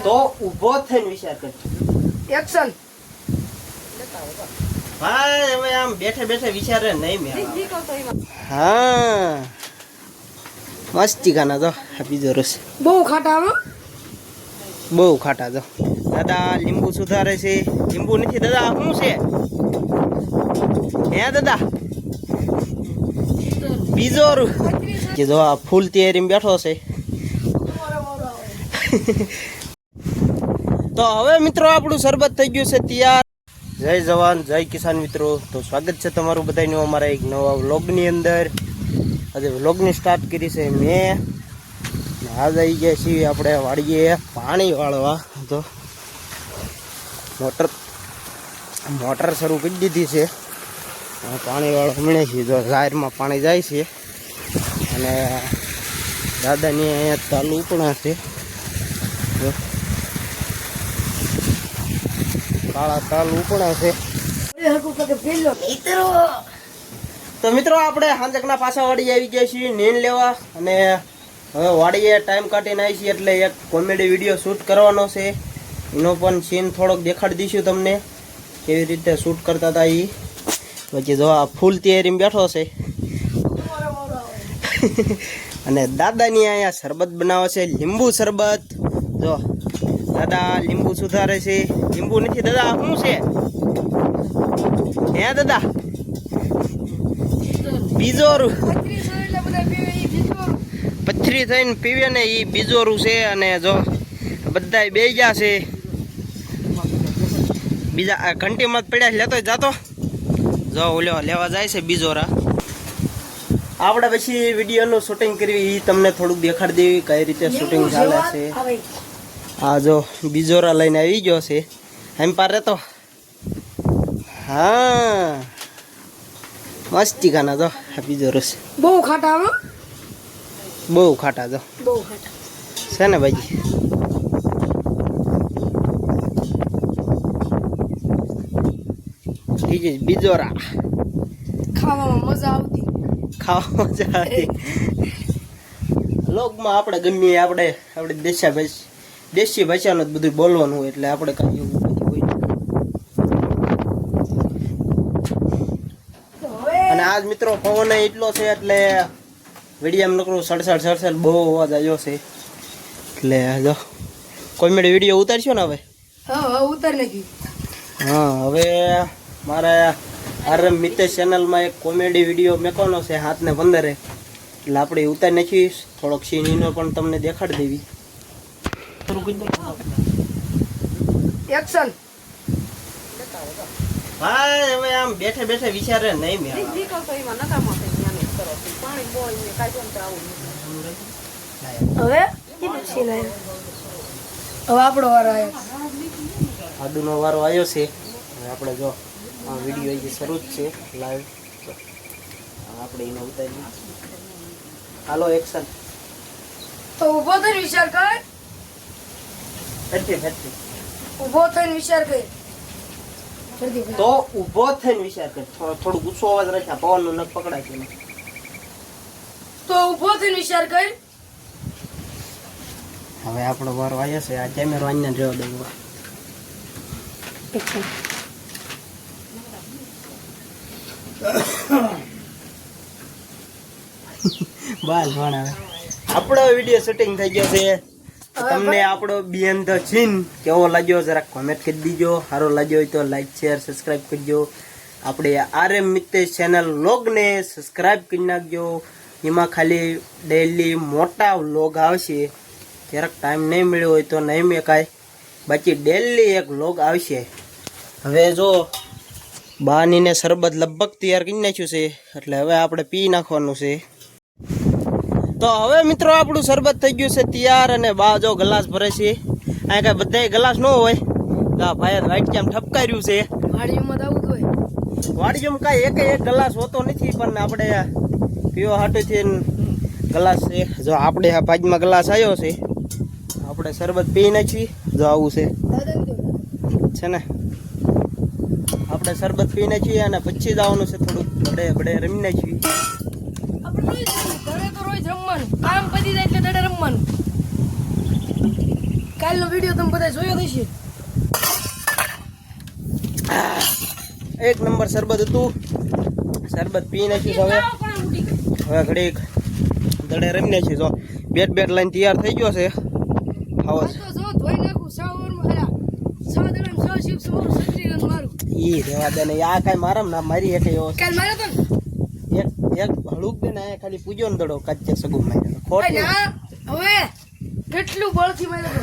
તો ઊભો થઈને વિચાર કર. એક્શન. ભાઈ હવે આમ બેઠે બેઠે વિચારે નહીં મેં. હા મસ્તી ગાના તો બીજો રસ બહુ ખાટા હો. બહુ ખાટા તો દાદા લીંબુ સુધારે છે. લીંબુ નથી દાદા, શું છે હે દાદા? બીજો કે જો આ ફૂલ તૈયારી બેઠો છે. તો હવે મિત્રો આપણું શરબત થઈ ગયું છે તૈયાર. જય જવાન જય કિસાન મિત્રો, તો સ્વાગત છે તમારું બધાનું અમારા એક નવા વ્લોગની અંદર. આજે વ્લોગની સ્ટાર્ટ કરી છે મેં. આજ આવી ગયા છીએ આપણે વાડીએ પાણી વાળવા. તો મોટર શરૂ કરી દીધી છે. પાણી વાળવા મળે છે. જો જાહેરમાં પાણી જાય છે અને દાદાની અહીંયા તાલુ ઉપણા છે. કાળા તાલ ઉપણા છે. તો મિત્રો આપણે હાંજકના પાછા વાડી આવી ગયા છીએ નીણ લેવા. અને હવે વાડીએ ટાઈમ કાઢીને આવી છીએ એટલે એક કોમેડી વિડીયો શૂટ કરવાનો છે. એનો પણ સીન થોડોક દેખાડી દઈશું તમને, કેવી રીતે શૂટ કરતા હતા એ. પછી જો આ ફૂલ તૈયારીમાં બેઠો છે અને દાદાની અહીંયા શરબત બનાવે છે, લીંબુ શરબત. જો દાદા લીંબુ સુધારે છે. લીંબુ નથી દાદા, શું છે હે દાદા? બીજોરું. પથરી થઈને પીવે ને એ બીજોરું છે. અને જો બધા બે ગયા છે. બીજા ઘંટીમાં પડ્યા લેતો જાતો. જો ઓલો લેવા જાય છે બીજોરા. આપણે પછી વિડીયોનું શૂટિંગ કરવી એ તમને થોડુંક દેખાડી દેવી કઈ રીતે શૂટિંગ ચાલે છે. હા જો બીજોરા લઈને આવી ગયો છે એમ પાર રહેતો. હા મસ્તી ગાના તો બીજો રસ બહુ ખાટા હો. બહુ ખાટા તો બહુ ખાટા છે ને ભાઈ. બીજોરા ખાવામાં મજા આવતી. ખાવા મજા આવતી. લોકમાં આપણે ગમે આપણે દેશી ભાષાનું જ બધું બોલવાનું હોય એટલે આપણે કઈ એવું બધું હોય. અને આજ મિત્રો પવન એટલો છે એટલે વિડીયો નકરું સડસડ બહુ અવાજ આવ્યો છે. એટલે જો કોમેડી વિડીયો ઉતારશો ને હવે? હા ઉતાર નાખી. હા હવે મારા આરએમ મિતેશ ચેનલમાં એક કોમેડી વિડીયો મેકવાનો છે 7:15. એટલે આપણે ઉતારી નાખી. થોડોક સીન એનો પણ તમને દેખાડી દેવી. એક્શન. ભાઈ હવે આમ બેઠે બેઠે વિચારે નહીં મેં. હવે આપણો વારો આવ્યો. આદુનો વારો આવ્યો છે. હવે આપણે જો આ વિડીયો જે શરૂ જ છે લાઈવ. આપણે એને ઉતારી. હાલો એક્શન. તો ઊભો થઈને વિચાર કર. ઊભો થઈને વિચાર કર. તો ઊભો થઈને વિચાર કર. થોડું ગુસ્સો અવાજ રાખ્યા, પવનનો નખ પકડાય છે. તો ઊભો થઈને વિચાર કર. હવે આપણો વારો આવ્યો છે. આ કેમેરો અહીંયા જોવા દઉં. બસ ભણાવે. આપણો વિડીયો શૂટિંગ થઈ ગયો છે. તમને આપણો બિયન ધ સીન કેવો લાગ્યો જરાક કોમેન્ટ કરી દીજો. સારો લાગ્યો હોય તો લાઈક શેર સબસ્ક્રાઈબ કરજો. આપણે આરએમ મિતેશ ચેનલ વ્લોગને સબસ્ક્રાઈબ કરી નાખજો. એમાં ખાલી ડેઈલી મોટા વ્લોગ આવશે. જરાક ટાઈમ નહીં મળ્યો હોય તો નહીં મેં કાંઈ, બાકી ડેઈલી એક વ્લોગ આવશે. હવે જો બાનીને શરબત લગભગ તૈયાર કરી નાખ્યું છે એટલે હવે આપણે પી નાખવાનું છે. તો હવે મિત્રો આપણું શરબત થઈ ગયું છે તૈયાર. અને બા જો ગ્લાસ ભરે છે. અહીંયા કાંઈ બધાય ગ્લાસ ન હોય. ભાઈ વાઈટ કેમ ઠપકાર્યું છે. વાડીમાં આવું હોય. વાડીમાં કાંઈ એક ગ્લાસ હોતો નથી પણ આપણે પીવા હાટુથી ગ્લાસ છે. જો આપણે આ ભાગમાં ગ્લાસ આવ્યો છે. આપણે શરબત પી નાખી. જો આવું છે ને. આપણે શરબત પી નાખીએ અને પછી જવાનું છે થોડુંક બડે રમી નાખીએ. કામ પતી જાય એટલે દડે રમવાનું. કાલનો વિડીયો તમે બધા જોયો હશે. એક નંબર શરબત હતું. શરબત પી નાખ્યું છે હવે ઘડીક દડે રમી નાખ્યું. જો બેટ લઈને તૈયાર થઈ ગયો છે. આવો આ તો જો ધોઈ નાખું 6 ઓવરમાં અલા 6 દડમ 6 શિપ સમોર 36 રન મારું. ઈ રેવા દે ને આ કાંઈ મારામ ના મારી એક એવો કાલ મારે તો એક હળુક દે ને આ ખાલી પૂજો ને દડો કાચે સગું માર્યો ભાઈ ના હવે કેટલું બળથી મારે તો